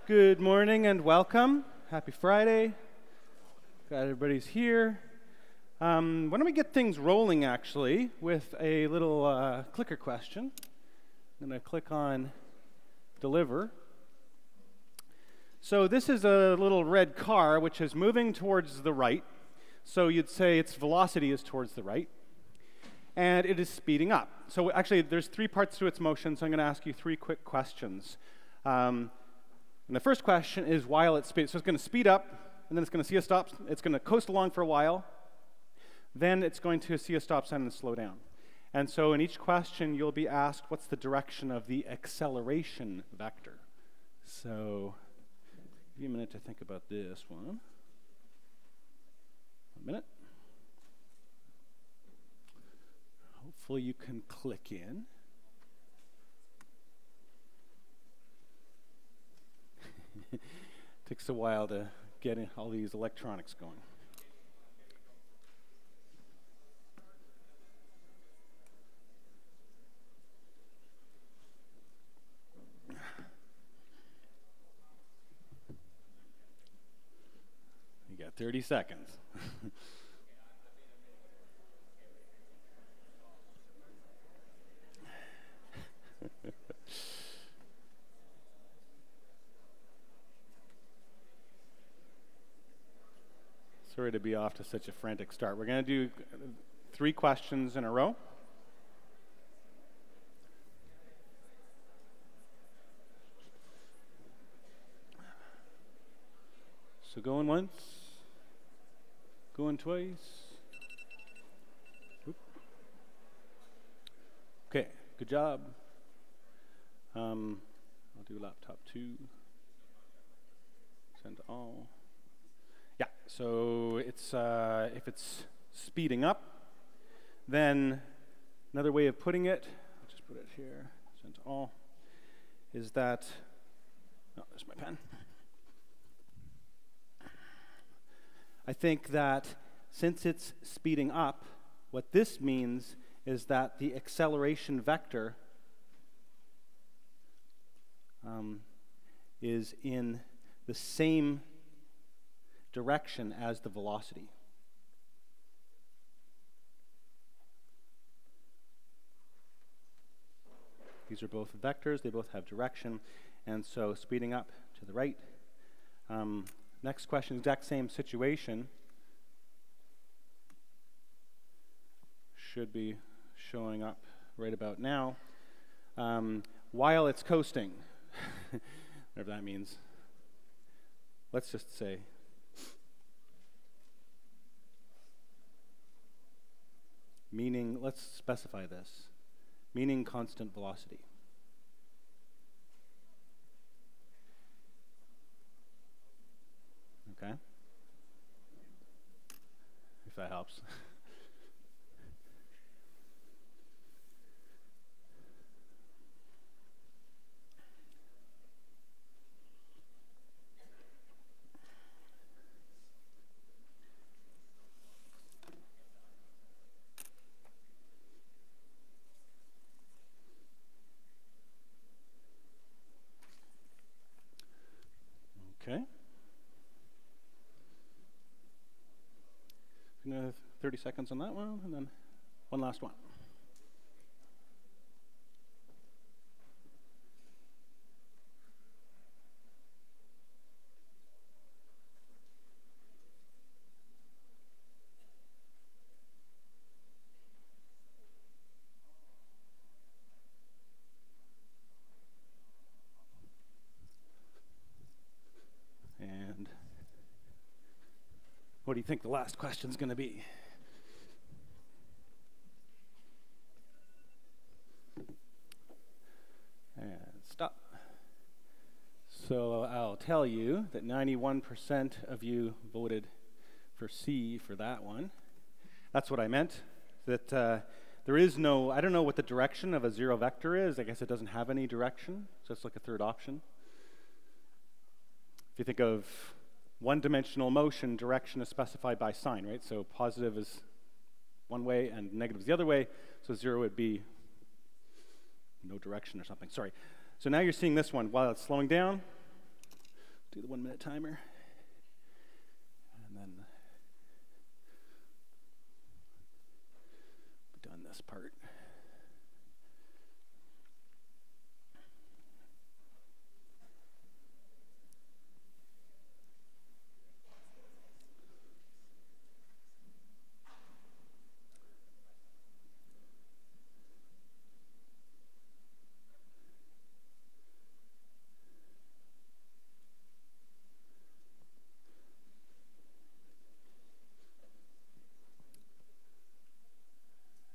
Good morning and welcome. Happy Friday. Glad everybody's here. Why don't we get things rolling, actually, with a little clicker question. I'm going to click on Deliver. So this is a little red car which is moving towards the right. So you'd say its velocity is towards the right. And it is speeding up. So actually, there's three parts to its motion, so I'm going to ask you three quick questions. And the first question is while it's speeding. So it's going to speed up, and then it's going to see a stop. It's going to coast along for a while. Then it's going to see a stop sign and slow down. And so in each question, you'll be asked, what's the direction of the acceleration vector? So give you a minute to think about this one. 1 minute. Hopefully you can click in. Takes a while to get all these electronics going. You got 30 seconds. Sorry to be off to such a frantic start. We're going to do 3 questions in a row. So going once, going twice. Oop. Okay, good job. I'll do laptop 2. Send all. Yeah, so it's if it's speeding up, then another way of putting it, I'll just put it here, send to all, is that, oh, there's my pen. I think that since it's speeding up, what this means is that the acceleration vector is in the same direction as the velocity. These are both vectors, they both have direction, and so speeding up to the right. Next question, exact same situation. Should be showing up right about now. While it's coasting, whatever that means. Let's just say meaning, let's specify this, meaning constant velocity. Okay? If that helps. Okay. 30 seconds on that one, and then one last one. And what do you think the last question's going to be? And stop. So I'll tell you that 91% of you voted for C for that one. That's what I meant. That there is no, I don't know what the direction of a zero vector is. I guess it doesn't have any direction, so it's like a third option. If you think of one-dimensional motion, direction is specified by sign, right? So positive is one way and negative is the other way. So 0 would be no direction or something. Sorry. So now you're seeing this one. While it's slowing down, do the 1 minute timer. And then be done this part.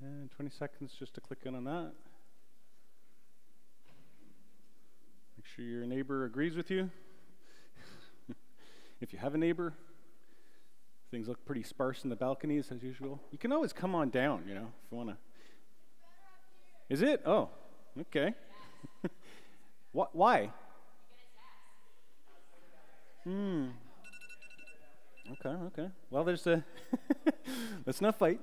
And 20 seconds just to click in on that. Make sure your neighbor agrees with you. If you have a neighbor, things look pretty sparse in the balconies as usual. You can always come on down, you know, if you want to. Is it? Oh, okay. Why? Okay. Well, there's a... Let's not fight.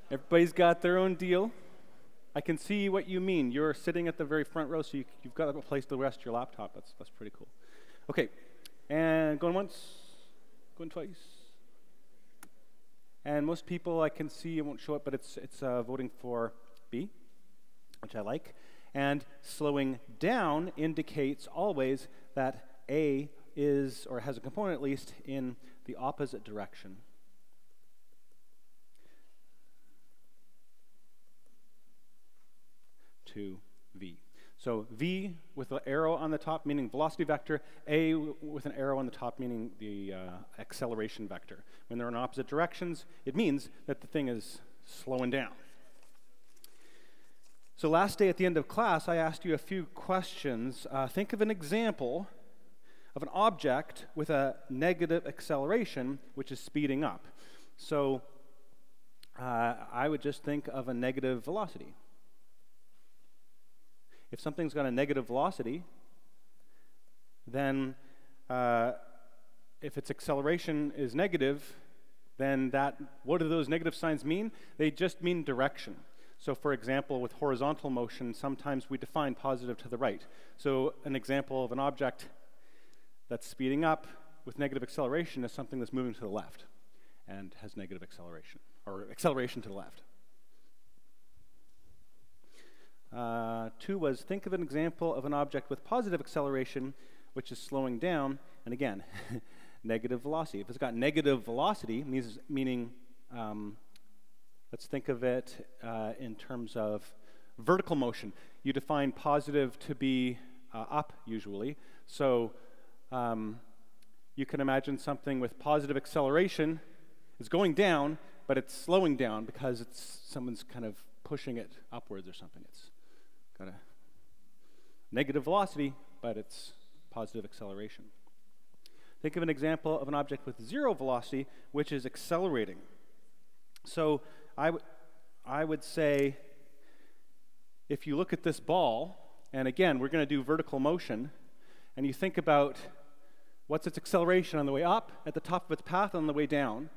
Everybody's got their own deal. I can see what you mean. You're sitting at the very front row, so you've got a place to rest your laptop. That's pretty cool. Okay, and going once, going twice. And most people I can see, it won't show it, but it's voting for B, which I like. And slowing down indicates always that A is, or has a component at least, in the opposite direction. To V. So V with an arrow on the top meaning velocity vector, A with an arrow on the top meaning the acceleration vector. When they're in opposite directions, it means that the thing is slowing down. So last day at the end of class, I asked you a few questions. Think of an example of an object with a negative acceleration, which is speeding up. So I would just think of a negative velocity. If something's got a negative velocity, then if its acceleration is negative, then what do those negative signs mean? They just mean direction. So for example, with horizontal motion, sometimes we define positive to the right. So an example of an object that's speeding up with negative acceleration is something that's moving to the left and has negative acceleration, or acceleration to the left. 2 was, think of an example of an object with positive acceleration, which is slowing down, and again, negative velocity. If it's got negative velocity, meaning, let's think of it in terms of vertical motion. You define positive to be up, usually. So you can imagine something with positive acceleration is going down, but it's slowing down because someone's kind of pushing it upwards or something. It's got a negative velocity, but it's positive acceleration. Think of an example of an object with 0 velocity, which is accelerating. So I would say, if you look at this ball, and again, we're going to do vertical motion, and you think about what's its acceleration on the way up, at the top of its path, on the way down.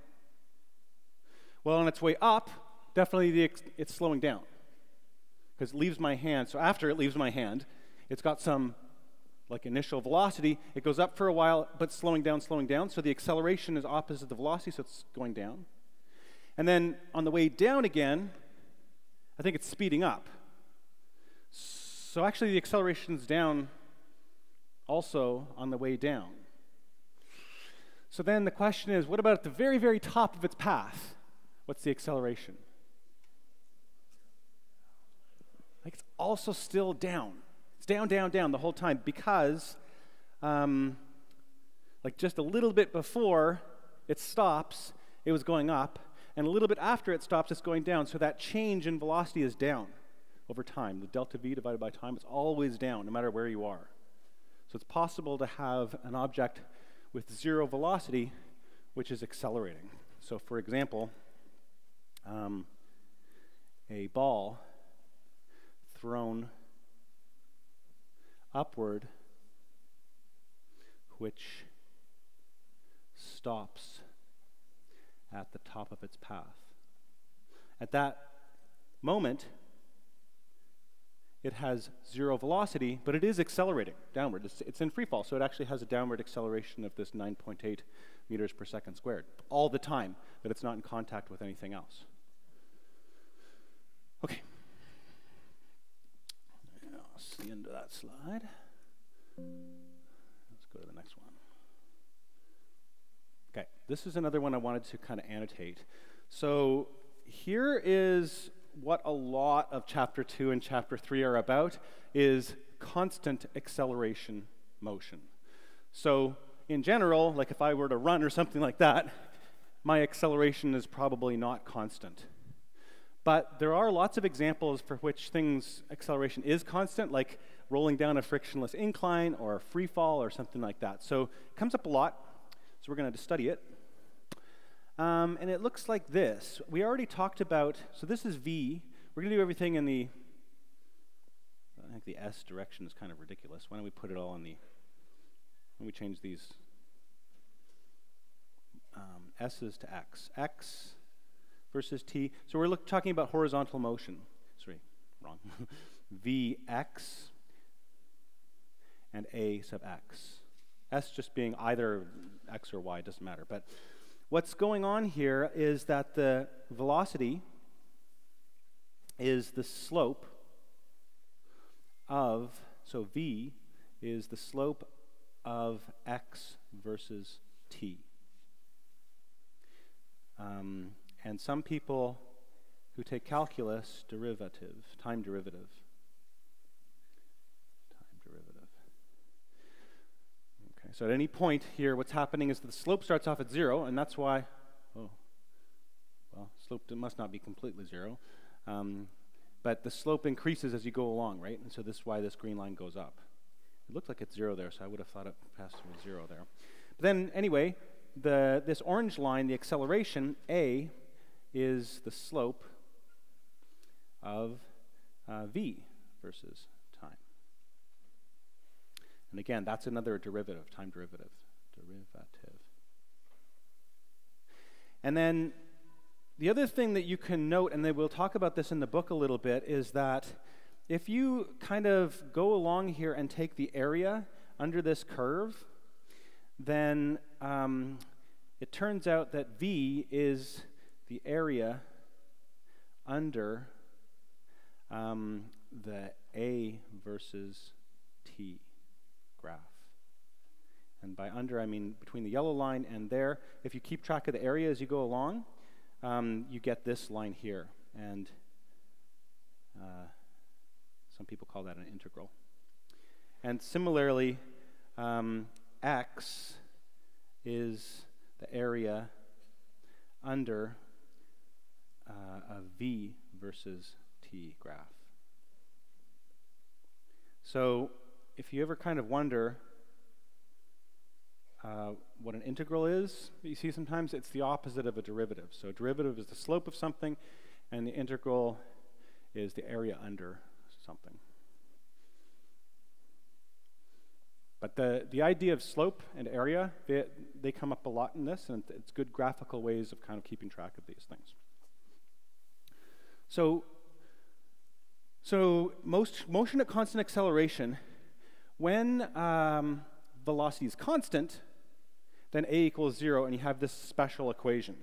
Well, on its way up, definitely it's slowing down, because it leaves my hand. So after it leaves my hand, it's got some like initial velocity. It goes up for a while, but slowing down. So the acceleration is opposite the velocity, so it's going down. And then on the way down again, I think it's speeding up. So actually the acceleration's down also on the way down. So then the question is, what about at the very, very top of its path? What's the acceleration? Like it's also still down. It's down the whole time because like just a little bit before it stops, it was going up, and a little bit after it stops, it's going down. So that change in velocity is down over time. The delta V divided by time is always down, no matter where you are. So it's possible to have an object with 0 velocity, which is accelerating. So for example, a ball thrown upward, which stops at the top of its path. At that moment, it has 0 velocity, but it is accelerating downward. It's in free fall, so it actually has a downward acceleration of this 9.8 meters per second squared all the time, but it's not in contact with anything else. Okay. That's the end of that slide. Let's go to the next one. Okay, this is another one I wanted to kind of annotate. So here is what a lot of Chapter 2 and Chapter 3 are about, is constant acceleration motion. So in general, like if I were to run or something like that, my acceleration is probably not constant. But there are lots of examples for which acceleration is constant, like rolling down a frictionless incline or a free fall or something like that. So it comes up a lot, so we're going to study it. And it looks like this. We already talked about, so this is V. We're going to do everything in the, I think the S direction is kind of ridiculous. Why don't we put it all in the, when we change these S's to X. X versus T. So we're talking about horizontal motion. Sorry, wrong. Vx and A sub x. S just being either X or Y, doesn't matter. But what's going on here is that the velocity is the slope of, so V is the slope of X versus T. And some people who take calculus, time derivative. Okay, so at any point here, what's happening is that the slope starts off at 0, and that's why, slope must not be completely 0. But the slope increases as you go along, right? And so this is why this green line goes up. It looks like it's 0 there, so I would have thought it passed with 0 there. But then, anyway, this orange line, the acceleration, A, is the slope of V versus time. And again, that's another derivative, time derivative. And then the other thing that you can note, and then we'll talk about this in the book a little bit, is that if you kind of go along here and take the area under this curve, then it turns out that V is the area under the A versus T graph. And by under, I mean between the yellow line and there. If you keep track of the area as you go along, you get this line here. And some people call that an integral. And similarly, X is the area under a V versus T graph. So if you ever kind of wonder what an integral is, you see sometimes it's the opposite of a derivative. So a derivative is the slope of something, and the integral is the area under something. But the idea of slope and area, they come up a lot in this, and it's good graphical ways of kind of keeping track of these things. So motion at constant acceleration, when velocity is constant, then A equals 0, and you have this special equation.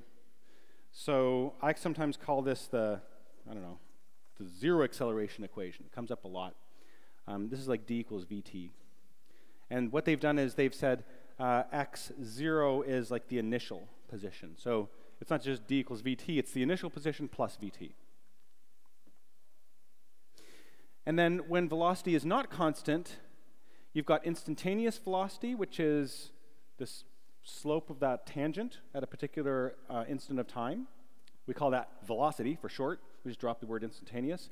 So I sometimes call this the zero acceleration equation. It comes up a lot. This is like D equals VT. And what they've done is they've said x0 is like the initial position. So it's not just D equals VT, it's the initial position plus VT. And then when velocity is not constant, you've got instantaneous velocity, which is this slope of that tangent at a particular instant of time. We call that velocity for short. We just drop the word instantaneous.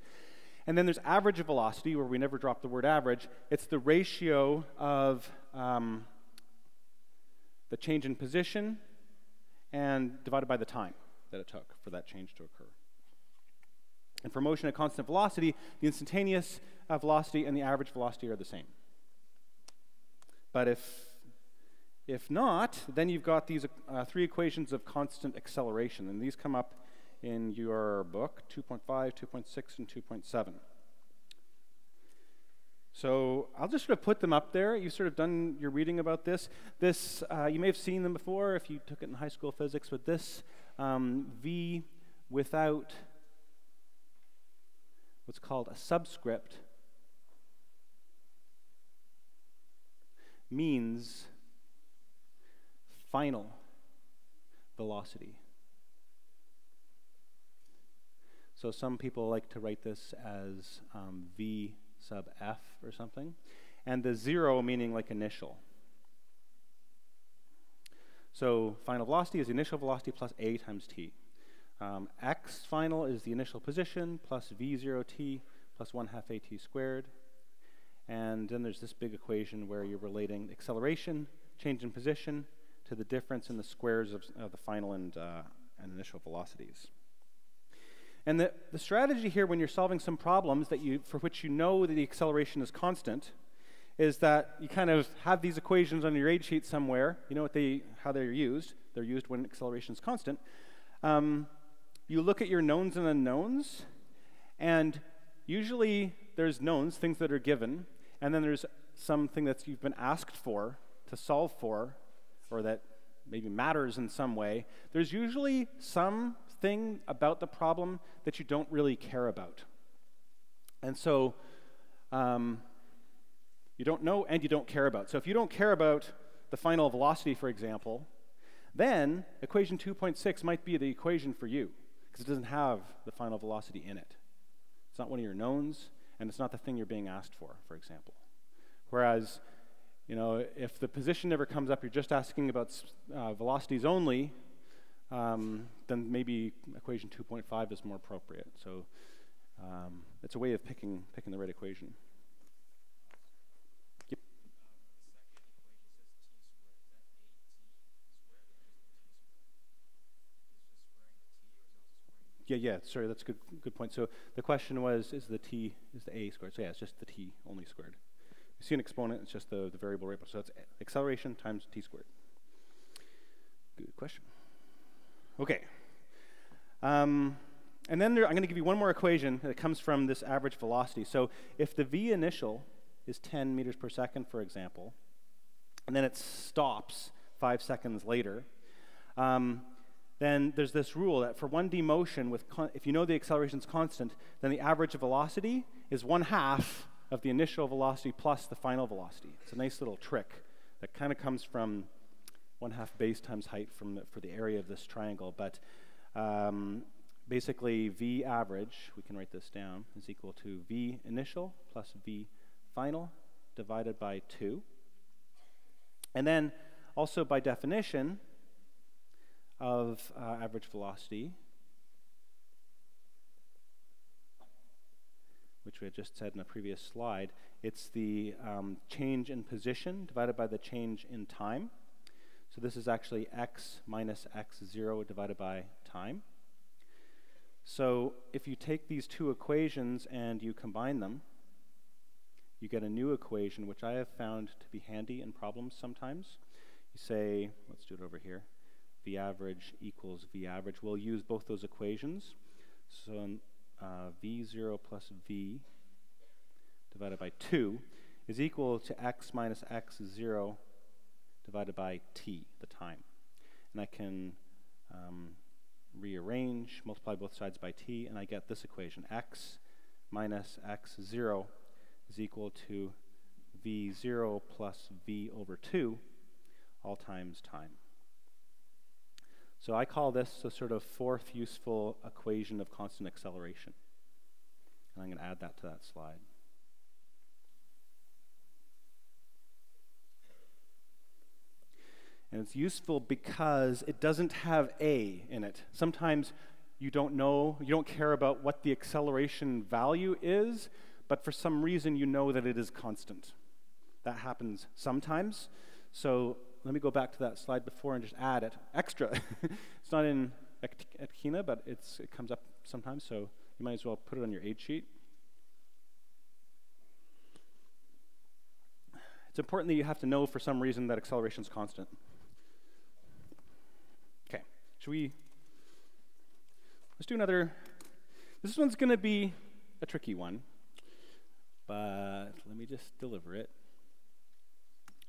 And then there's average velocity, where we never drop the word average. It's the ratio of the change in position and divided by the time that it took for that change to occur. And for motion at constant velocity, the instantaneous velocity and the average velocity are the same. But if not, then you've got these three equations of constant acceleration, and these come up in your book, 2.5, 2.6, and 2.7. So I'll just sort of put them up there. You've sort of done your reading about this. You may have seen them before if you took it in high school physics, but this V without what's called a subscript means final velocity. So some people like to write this as V sub f or something, and the 0 meaning like initial. So final velocity is the initial velocity plus a times t. X final is the initial position plus v0t plus 1/2 at squared. And then there's this big equation where you're relating acceleration, change in position, to the difference in the squares of the final and initial velocities. And the strategy here when you're solving some problems for which you know that the acceleration is constant is that you kind of have these equations on your aid sheet somewhere. You know how they're used. They're used when acceleration is constant. You look at your knowns and unknowns, and usually there's knowns, things that are given, and then there's something that you've been asked for to solve for, or that maybe matters in some way. There's usually something about the problem that you don't really care about. And so you don't know and you don't care about. So if you don't care about the final velocity, for example, then equation 2.6 might be the equation for you, because it doesn't have the final velocity in it. It's not one of your knowns, and it's not the thing you're being asked for example. Whereas, if the position never comes up, you're just asking about velocities only, then maybe equation 2.5 is more appropriate. So it's a way of picking the right equation. Yep. Yeah. Sorry, that's a good point. So the question was, is the a squared? So yeah, it's just the t only squared. You see an exponent, it's just the variable rate. So it's acceleration times t squared. Good question. Okay. And then I'm going to give you one more equation that comes from this average velocity. So if the v initial is 10 meters per second, for example, and then it stops 5 seconds later, then there's this rule that for 1D motion, if you know the acceleration is constant, then the average velocity is 1/2 of the initial velocity plus the final velocity. It's a nice little trick that kind of comes from 1/2 base times height for the area of this triangle. But basically, V average, we can write this down, is equal to V initial plus V final divided by 2. And then also by definition of average velocity, which we had just said in a previous slide, it's the change in position divided by the change in time. So this is actually x minus x0 divided by time. So if you take these two equations and you combine them, you get a new equation, which I have found to be handy in problems sometimes. You say, let's do it over here, V average equals V average. We'll use both those equations. So V0 plus V divided by 2 is equal to x minus x0 divided by t, the time. And I can rearrange, multiply both sides by t, and I get this equation. X minus x0 is equal to v0 plus v over 2, all times time. So I call this a sort of fourth useful equation of constant acceleration. And I'm going to add that to that slide. And it's useful because it doesn't have a in it. Sometimes you don't care about what the acceleration value is, but for some reason you know that it is constant. That happens sometimes. So let me go back to that slide before and just add it extra. It's not in Etkina, but it comes up sometimes, so you might as well put it on your aid sheet. It's important that you have to know for some reason that acceleration is constant. Okay, let's do another. This one's going to be a tricky one. but let me just deliver it.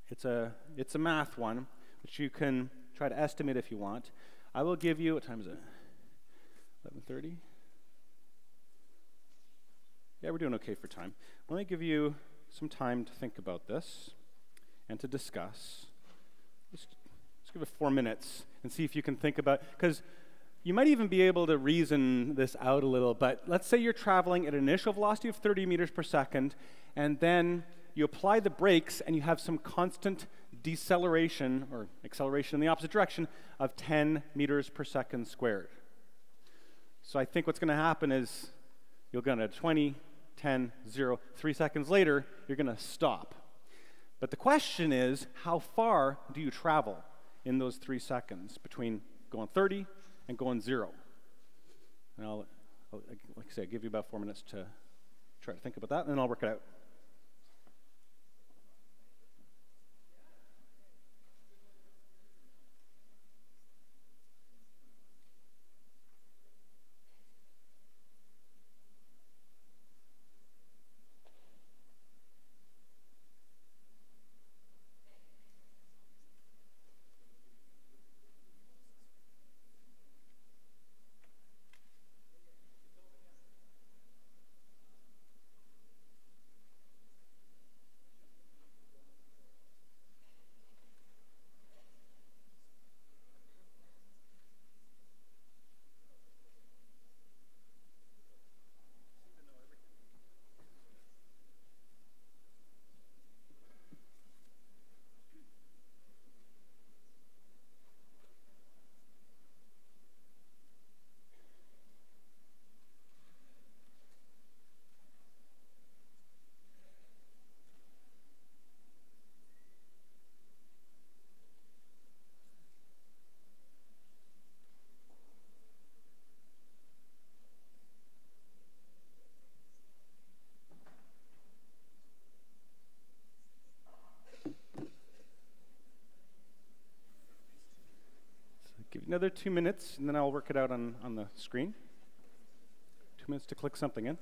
It's a math one, which you can try to estimate if you want. I will give you, what time is it? 11:30? Yeah, we're doing okay for time. Let me give you some time to think about this and to discuss. Let's give it 4 minutes and see if you can think about, because you might even be able to reason this out a little, but let's say you're traveling at an initial velocity of 30 meters per second, and then you apply the brakes and you have some constant deceleration or acceleration in the opposite direction of 10 meters per second squared. So I think what's going to happen is you're going to 20, 10, 0, 3 seconds later, you're going to stop. But the question is, how far do you travel in those 3 seconds between going 30 and going 0? And I'll like I say, I'll give you about 4 minutes to try to think about that, and then I'll work it out. Give you another 2 minutes, and then I'll work it out on the screen. 2 minutes to click something in.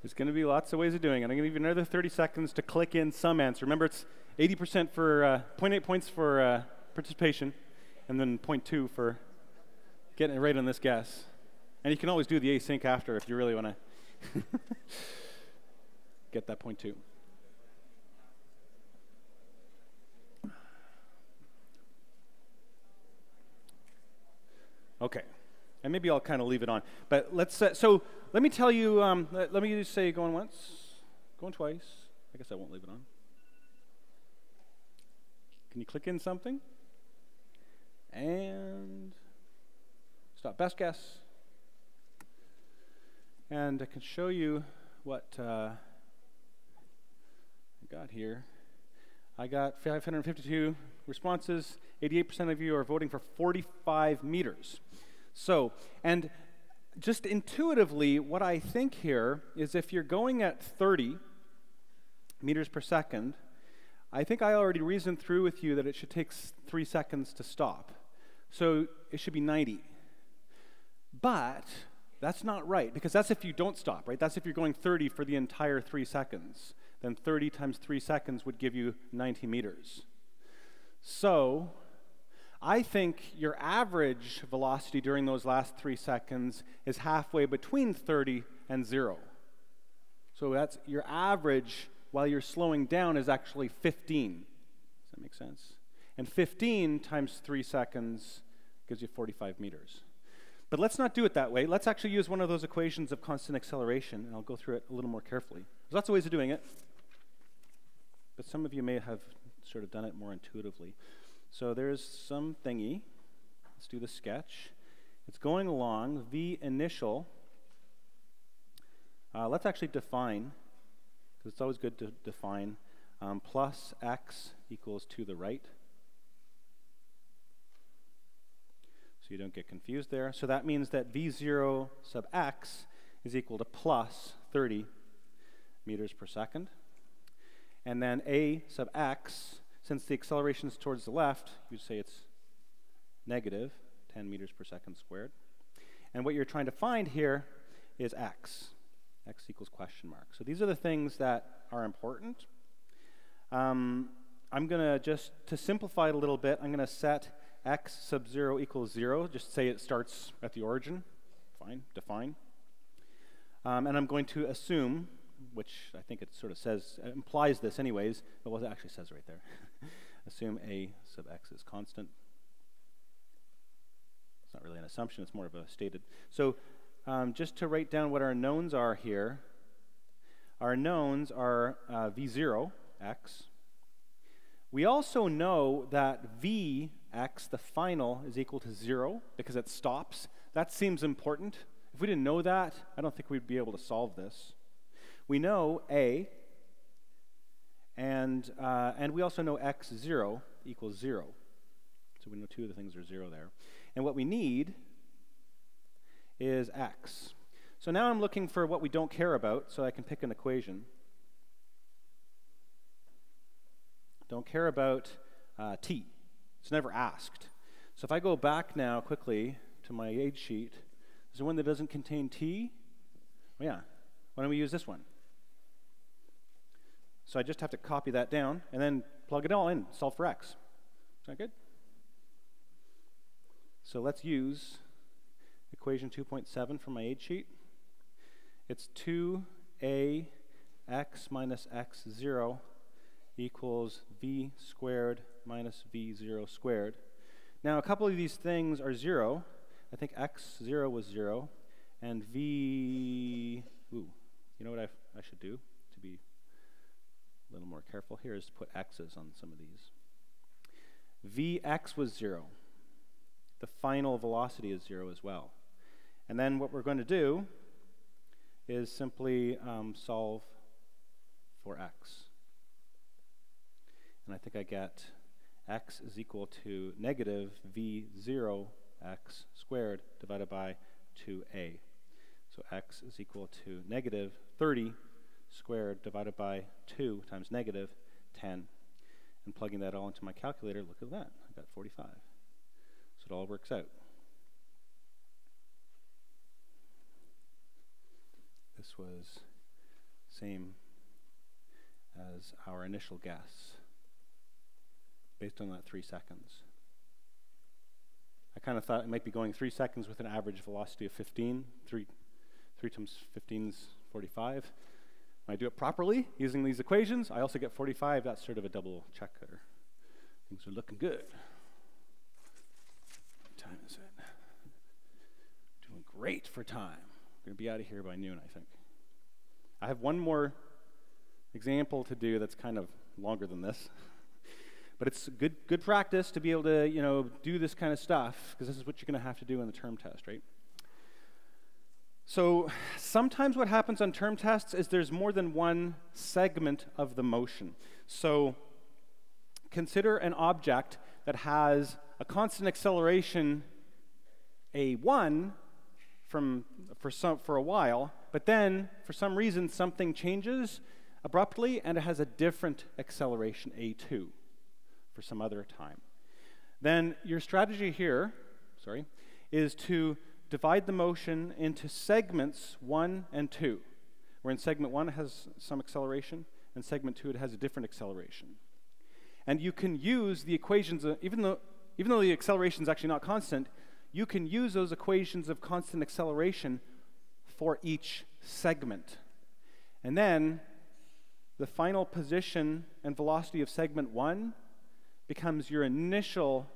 There's going to be lots of ways of doing it. I'm going to give you another 30 seconds to click in some answer. Remember, it's 80% for 0.8 points for participation, and then 0.2 for getting it right on this guess. And you can always do the async after if you really want to get that 0.2. Okay. And maybe I'll kind of leave it on. But let's, so let me tell you, let me just say going once, going twice. I guess I won't leave it on. Can you click in something? And stop. Best guess. And I can show you what I got here. I got 552 responses. 88% of you are voting for 45 meters. So, and just intuitively, what I think here is if you're going at 30 meters per second, I think I already reasoned through with you that it should take 3 seconds to stop. So it should be 90. But that's not right, because that's if you don't stop, right? That's if you're going 30 for the entire 3 seconds. Then 30 times 3 seconds would give you 90 meters. So I think your average velocity during those last 3 seconds is halfway between 30 and 0. So that's your average while you're slowing down is actually 15. Does that make sense? And 15 times 3 seconds gives you 45 meters. But let's not do it that way. Let's actually use one of those equations of constant acceleration, and I'll go through it a little more carefully. There's lots of ways of doing it, but some of you may have sort of done it more intuitively. So there's some thingy. Let's do the sketch. It's going along. V initial. Let's actually define, because it's always good to define, plus x equals to the right. So you don't get confused there. So that means that v0 sub x is equal to plus 30 meters per second. And then a sub x, since the acceleration is towards the left, you say it's negative 10 meters per second squared. And what you're trying to find here is x. X equals question mark. So these are the things that are important. I'm going to just, to simplify it a little bit, I'm going to set x sub 0 equals 0. Just say it starts at the origin. Fine, define. And I'm going to assume, which I think it sort of says, it implies this anyways, but what it actually says right there. Assume a sub x is constant. It's not really an assumption, it's more of a stated. So just to write down what our knowns are here, our knowns are v0, x. We also know that vx, the final, is equal to 0 because it stops. That seems important. If we didn't know that, I don't think we'd be able to solve this. We know a, and we also know x0 equals 0. So we know two of the things are 0 there. And what we need is x. So now I'm looking for what we don't care about, so I can pick an equation. Don't care about t. It's never asked. So if I go back now quickly to my aid sheet, is there one that doesn't contain t? Oh yeah. Why don't we use this one? So I just have to copy that down and then plug it all in, solve for x. Is that good? So let's use equation 2.7 from my aid sheet. It's 2ax minus x0 equals v squared minus v0 squared. Now a couple of these things are 0. I think x0 was 0, and you know what I should do to be a little more careful here is to put x's on some of these. Vx was 0. The final velocity is 0 as well. And then what we're going to do is simply solve for x. And I think I get x is equal to negative v0 x squared divided by 2a. So x is equal to negative 30 squared divided by 2 times negative 10. And plugging that all into my calculator, look at that. I got 45. So it all works out. This was same as our initial guess based on that 3 seconds. I kind of thought it might be going 3 seconds with an average velocity of 15. 3 times 15 is 45. When I do it properly using these equations, I also get 45. That's sort of a double check there. Things are looking good. What time is it? Doing great for time. I'm going to be out of here by noon, I think. I have one more example to do that's kind of longer than this. But it's good practice to be able to, do this kind of stuff, because this is what you're going to have to do in the term test, right? So sometimes what happens on term tests is there's more than one segment of the motion. So consider an object that has a constant acceleration a1 for a while, but then for some reason something changes abruptly and it has a different acceleration a2 for some other time. Then your strategy here, is to divide the motion into segments 1 and 2, where in segment 1 it has some acceleration, and segment 2 it has a different acceleration. And you can use the equations, even though the acceleration is actually not constant, you can use those equations of constant acceleration for each segment. And then the final position and velocity of segment 1 becomes your initial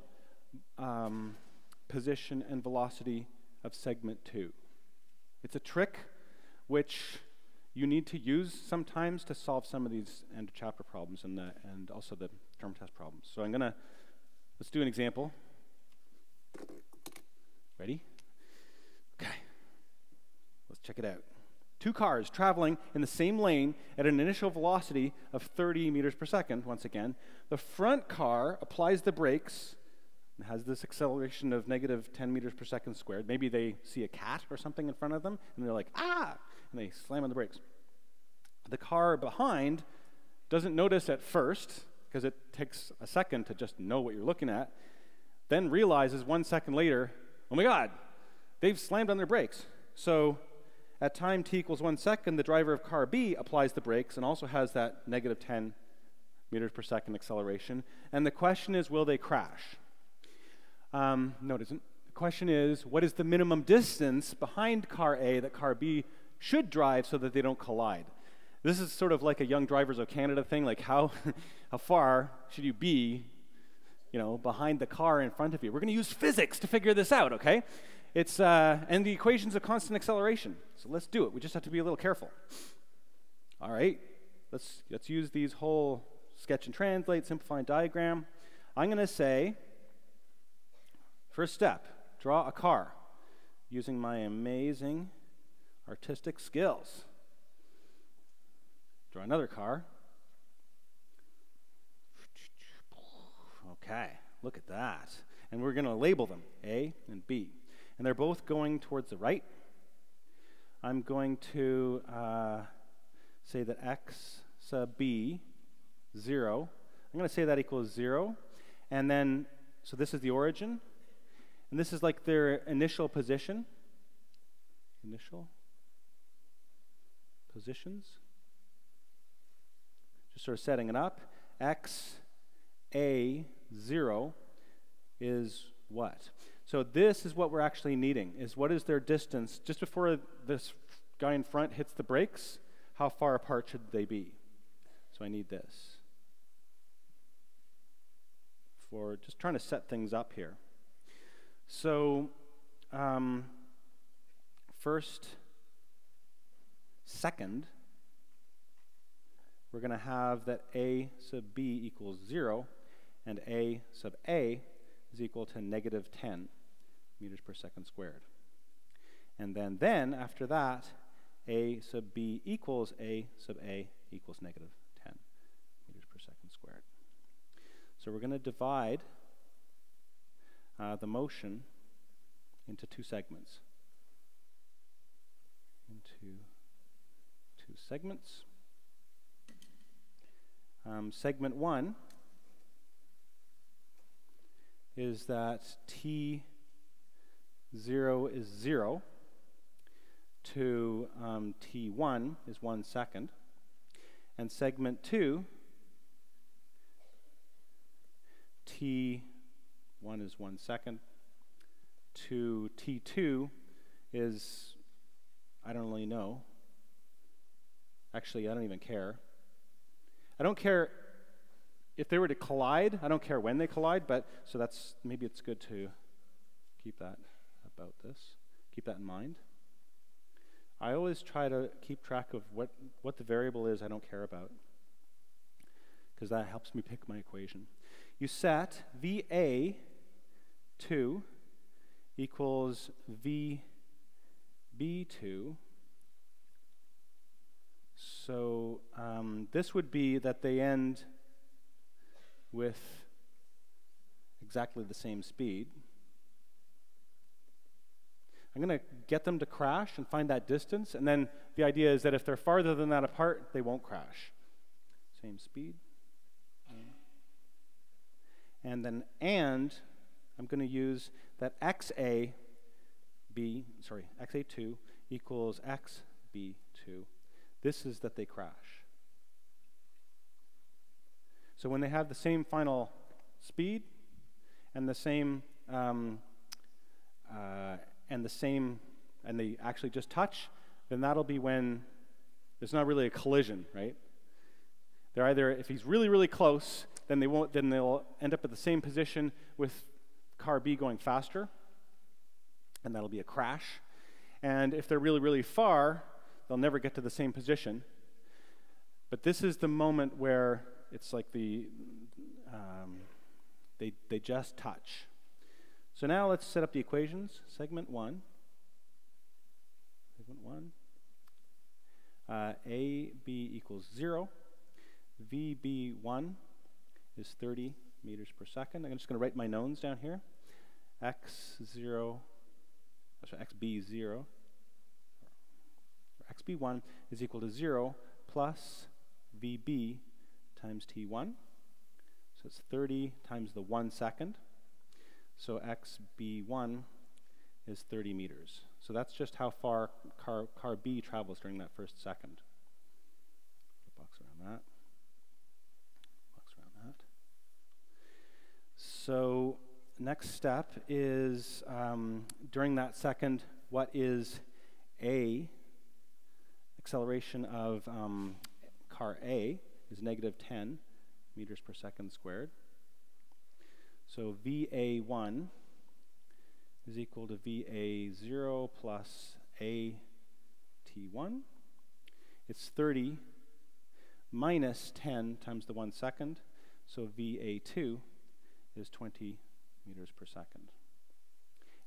position and velocity of segment 2. It's a trick which you need to use sometimes to solve some of these end of chapter problems and also the term test problems. So let's do an example. Ready? Okay. Let's check it out. Two cars traveling in the same lane at an initial velocity of 30 meters per second, once again. The front car applies the brakes and has this acceleration of negative 10 meters per second squared. Maybe they see a cat or something in front of them, and they're like, ah! And they slam on the brakes. The car behind doesn't notice at first, because it takes a second to just know what you're looking at, then realizes 1 second later, oh my God, they've slammed on their brakes. So at time t equals 1 second, the driver of car B applies the brakes and also has that negative 10 meters per second acceleration. And the question is, will they crash? No, it isn't. The question is, what is the minimum distance behind car A that car B should drive so that they don't collide? This is sort of like a Young Drivers of Canada thing, like how far should you be, behind the car in front of you? We're going to use physics to figure this out, okay? It's and the equations of constant acceleration. So let's do it. We just have to be a little careful. All right, let's use these whole sketch and translate, simplify and diagram. I'm going to say, first step, draw a car using my amazing artistic skills. Draw another car. Okay, look at that. And we're going to label them A and B. And they're both going towards the right. I'm going to say that x sub b, 0. I'm going to say that equals 0. And then, so this is the origin. And this is like their initial position. Initial positions. Just sort of setting it up. X, A, 0 is what? So this is what we're actually needing, is what is their distance just before this guy in front hits the brakes, how far apart should they be? So I need this for just trying to set things up here. So second, we're going to have that A sub B equals 0, and A sub A is equal to negative 10 meters per second squared. And then after that, A sub B equals A sub A equals negative 10 meters per second squared. So we're going to divide the motion into two segments. Into two segments. Segment 1 is that t0 is 0 to t1 is 1 second. And segment 2, t1 is 1 second, to t2 is, I don't really know. Actually, I don't even care. I don't care if they were to collide. I don't care when they collide, but so that's, maybe it's good to keep that about this. Keep that in mind. I always try to keep track of what the variable is I don't care about, because that helps me pick my equation. You set VA2 equals VB2. So this would be that they end with exactly the same speed. I'm going to get them to crash and find that distance, and then the idea is that if they're farther than that apart, they won't crash. Same speed. And then I'm going to use that XA XA2 equals XB2. This is that they crash. So when they have the same final speed and the same and they actually just touch, then that'll be when there's not really a collision, right? They're either, if he's really, really close, then they'll end up at the same position with car B going faster, and that'll be a crash. And if they're really, really far, they'll never get to the same position. But this is the moment where it's like they just touch. So now let's set up the equations. Segment 1. AB equals 0. VB1 is 30 meters per second. I'm just going to write my knowns down here. XB0, XB1 is equal to 0 plus VB times T1. So it's 30 times the 1 second. So XB1 is 30 meters. So that's just how far car B travels during that first second. Box around that. Box around that. So next step is during that second, what is A? Acceleration of car A is negative 10 meters per second squared. So VA1 is equal to VA0 plus AT1. It's 30 minus 10 times the 1 second. So VA2 is 20 meters per second.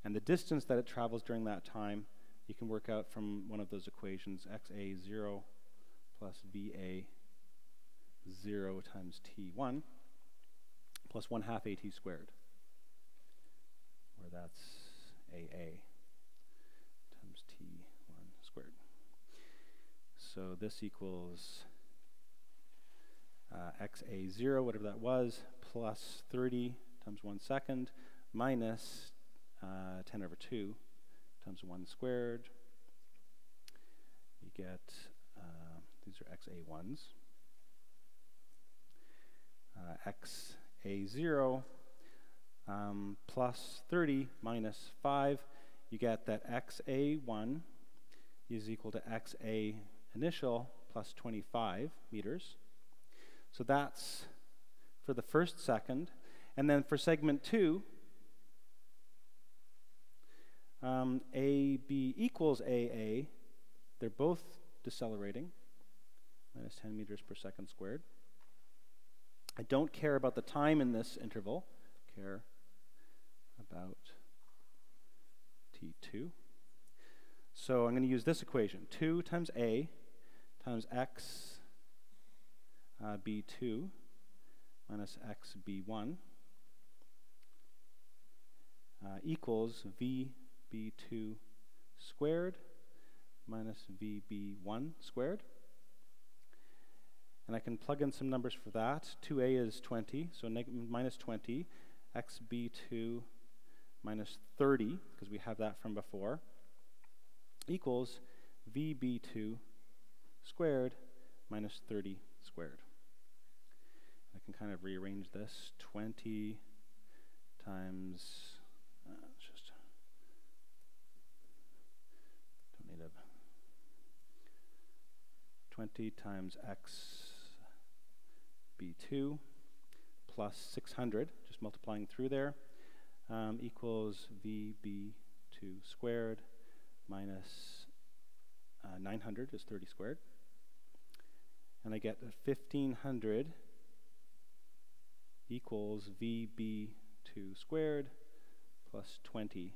And the distance that it travels during that time, you can work out from one of those equations, XA0 plus VA0 times T1 plus 1/2 AT squared, where that's AA times T1 squared. So this equals XA0, whatever that was, plus 30 times 1 second minus 10 over 2 times 1 squared. You get, these are XA1s. XA0 plus 30 minus 5, you get that XA1 is equal to XA initial plus 25 meters. So that's for the first second. And then for segment 2, AB equals AA. They're both decelerating, minus 10 meters per second squared. I don't care about the time in this interval, I care about T2. So I'm going to use this equation, 2 times A times X B2 minus XB1 equals VB2 squared minus VB1 squared. And I can plug in some numbers for that. 2A is 20, so minus 20. XB2 minus 30, because we have that from before, equals VB2 squared minus 30 squared. I can kind of rearrange this. 20 times, just, don't need a, 20 times XB2 plus 600, just multiplying through there, equals VB2 squared minus 900 is 30 squared. And I get 1500 equals VB2 squared plus 20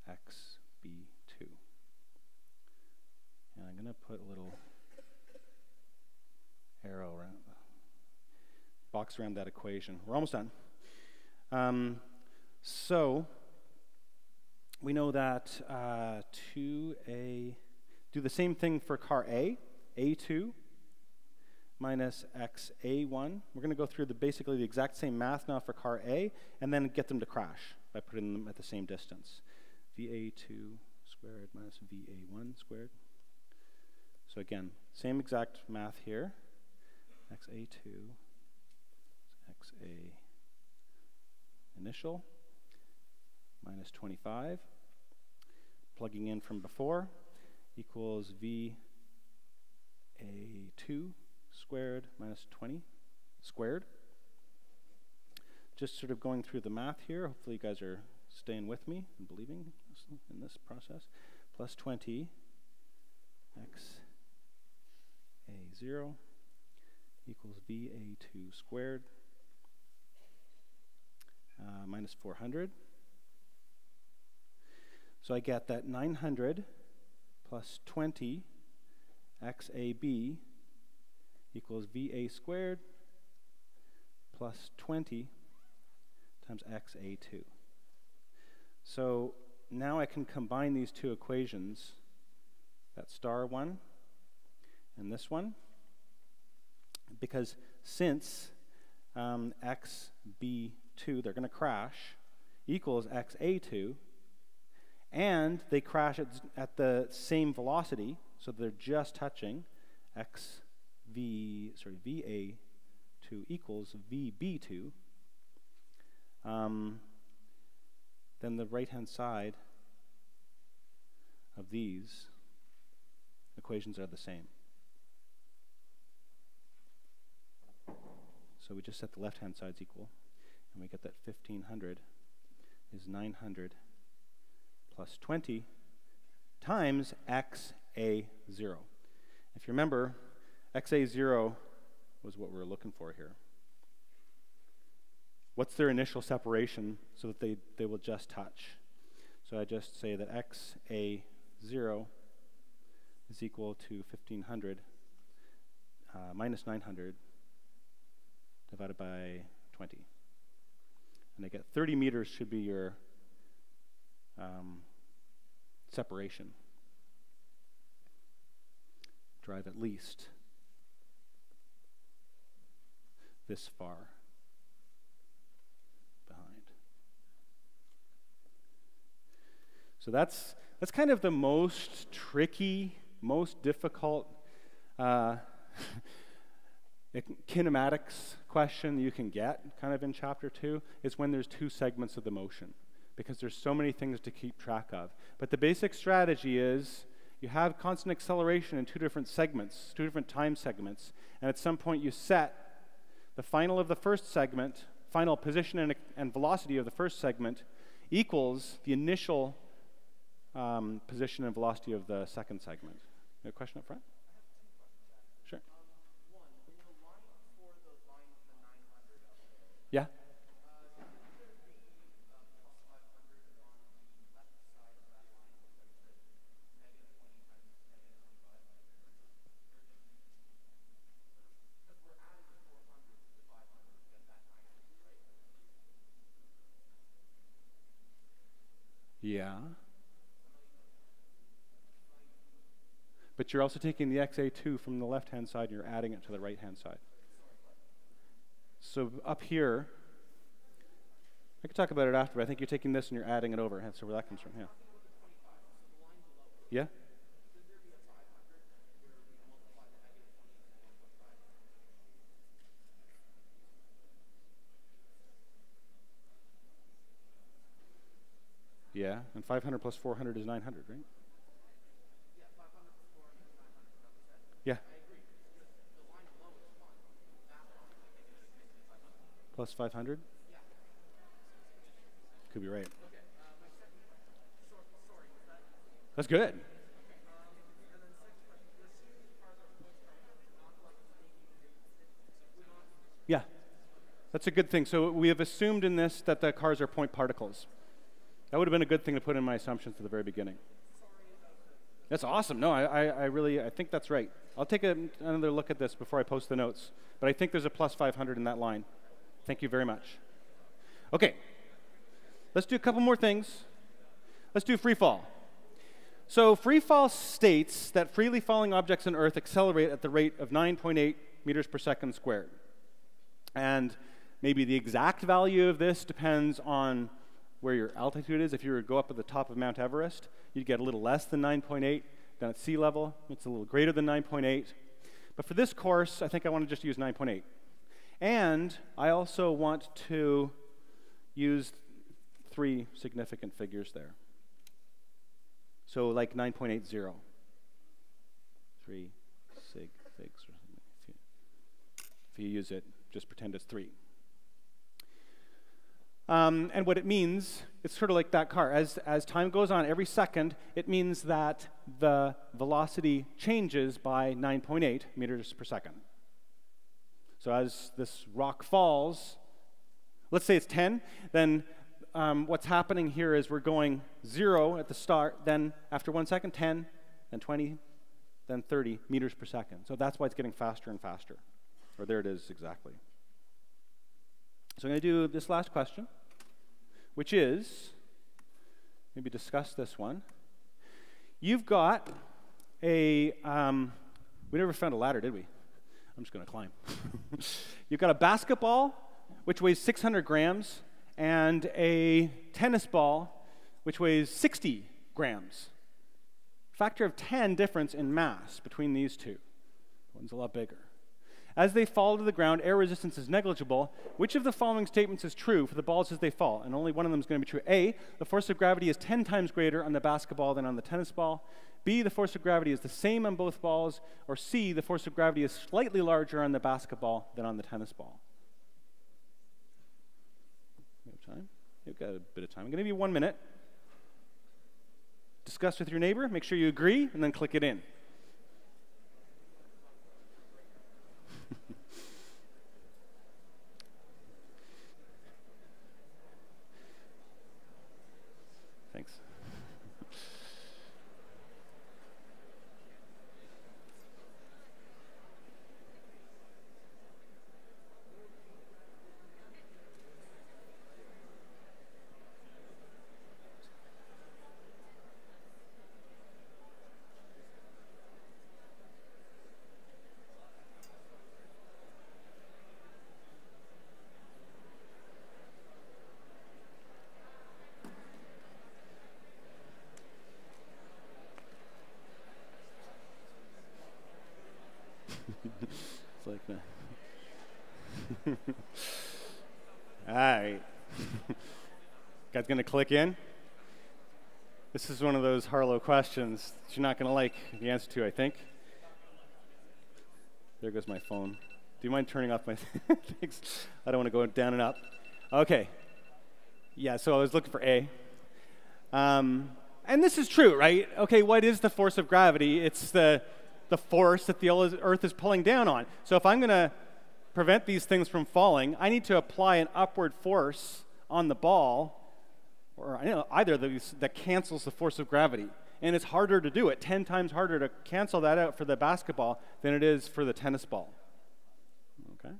XB2. And I'm going to put a little arrow around, box around that equation. We're almost done. So we know that 2A, do the same thing for car A, A2 minus XA1. We're going to go through basically the exact same math now for car A and then get them to crash. by putting them at the same distance. VA2 squared minus VA1 squared. So again, same exact math here. XA2, XA initial, minus 25. Plugging in from before equals VA2 squared minus 20 squared. Just sort of going through the math here. Hopefully you guys are staying with me and believing in this process. Plus 20 XA0 equals VA2 squared minus 400. So I get that 900 plus 20 XAB equals VA squared plus 20 times XA2. So now I can combine these two equations, that star one and this one, because since XB2, they're going to crash, equals XA2, and they crash at the same velocity, so they're just touching, VA2 equals VB2, then the right-hand side of these equations are the same. So we just set the left-hand sides equal, and we get that 1500 is 900 plus 20 times XA0. If you remember, XA0 was what we were looking for here. What's their initial separation so that they will just touch? So I just say that XA0 is equal to 1500 minus 900 divided by 20. And I get 30 meters should be your separation. Drive at least this far behind. So that's kind of the most tricky, most difficult kinematics question you can get kind of in chapter 2 is when there's two segments of the motion, because there's so many things to keep track of. But the basic strategy is you have constant acceleration in two different segments, two different time segments, and at some point you set the final of the first segment, final position and velocity of the first segment equals the initial position and velocity of the second segment. You have a question up front? Sure. Yeah? Yeah. But you're also taking the XA2 from the left-hand side and you're adding it to the right-hand side. So up here, I could talk about it after, but I think you're taking this and you're adding it over. So where that comes from, yeah. Yeah? Yeah, and 500 plus 400 is 900, right? Yeah, 500 plus 400 is 900. Yeah. I agree. The line below is 1. That line, I think it should be 500. Plus 500? Yeah. Could be right. Okay. My second question. Sorry, was that? That's good. Okay. And then second question. We're assuming the cars are quick not like making Yeah. That's a good thing. So we have assumed in this that the cars are point particles. That would have been a good thing to put in my assumptions at the very beginning. That's awesome. No, I think that's right. I'll take another look at this before I post the notes. But I think there's a plus 500 in that line. Thank you very much. Okay. Let's do a couple more things. Let's do free fall. So free fall states that freely falling objects on Earth accelerate at the rate of 9.8 meters per second squared. And maybe the exact value of this depends on where your altitude is. If you were to go up at the top of Mount Everest, you'd get a little less than 9.8. Down at sea level, it's a little greater than 9.8. But for this course, I think I want to just use 9.8. And I also want to use 3 significant figures there. So like 9.80. 3 sig figs or something. If you use it, just pretend it's 3. And what it means, it's sort of like that car. As time goes on, every second, it means that the velocity changes by 9.8 meters per second. So as this rock falls, let's say it's 10, then what's happening here is we're going 0 at the start, then after 1 second, 10, then 20, then 30 meters per second. So that's why it's getting faster and faster. Or there it is exactly. So I'm going to do this last question, which is, maybe discuss this one. You've got a, we never found a ladder, did we? I'm just going to climb. You've got a basketball, which weighs 600 grams, and a tennis ball, which weighs 60 grams. Factor of 10 difference in mass between these two. One's a lot bigger. As they fall to the ground, air resistance is negligible. Which of the following statements is true for the balls as they fall? And only one of them is going to be true. A, the force of gravity is 10 times greater on the basketball than on the tennis ball. B, the force of gravity is the same on both balls. Or C, the force of gravity is slightly larger on the basketball than on the tennis ball. You have time? You've got a bit of time. I'm going to give you 1 minute. Discuss with your neighbor. Make sure you agree, and then click it in. Thanks. It's like that. All right. Guys gonna click in? This is one of those Harlow questions that you're not gonna like the answer to, I think. There goes my phone. Do you mind turning off my things? I don't want to go down and up. Okay. Yeah, so I was looking for A. And this is true, right? Okay, what is the force of gravity? It's the force that the Earth is pulling down on. So if I'm going to prevent these things from falling, I need to apply an upward force on the ball, or either of these that cancels the force of gravity. And it's harder to do it, 10 times harder to cancel that out for the basketball than it is for the tennis ball. Okay.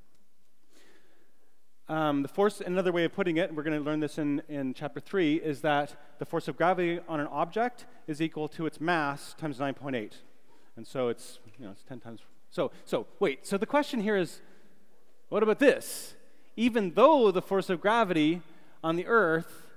The force, another way of putting it, and we're going to learn this in chapter 3, is that the force of gravity on an object is equal to its mass times 9.8. And so it's, it's 10 times. So the question here is, what about this? Even though the force of gravity on the Earth,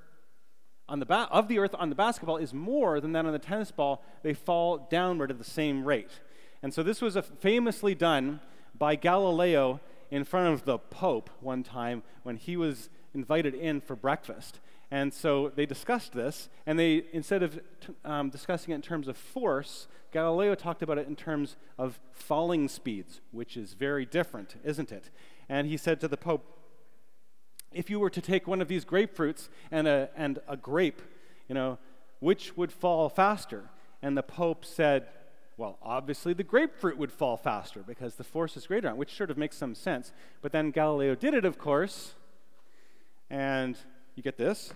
on the basketball is more than that on the tennis ball, they fall downward at the same rate. And so this was famously done by Galileo in front of the Pope one time when he was invited in for breakfast. And so they discussed this, and they, instead of discussing it in terms of force, Galileo talked about it in terms of falling speeds, which is very different, isn't it? And he said to the Pope, if you were to take one of these grapefruits and a grape, which would fall faster? And the Pope said, well, obviously the grapefruit would fall faster because the force is greater on it, which sort of makes some sense. But then Galileo did it, of course, and you get this.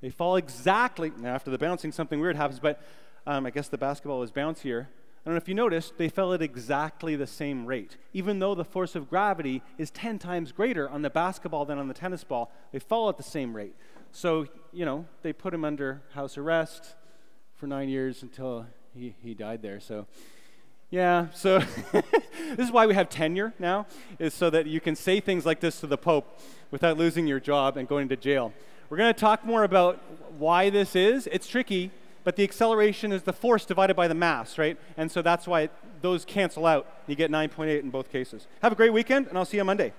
They fall exactly, now after the bouncing, something weird happens, but I guess the basketball was bouncier. I don't know if you noticed, they fell at exactly the same rate. Even though the force of gravity is 10 times greater on the basketball than on the tennis ball, they fall at the same rate. So, they put him under house arrest for 9 years until he died there. So, yeah, so this is why we have tenure now, is so that you can say things like this to the Pope without losing your job and going to jail. We're going to talk more about why this is. It's tricky, but the acceleration is the force divided by the mass, right? And so that's why those cancel out. You get 9.8 in both cases. Have a great weekend, and I'll see you on Monday.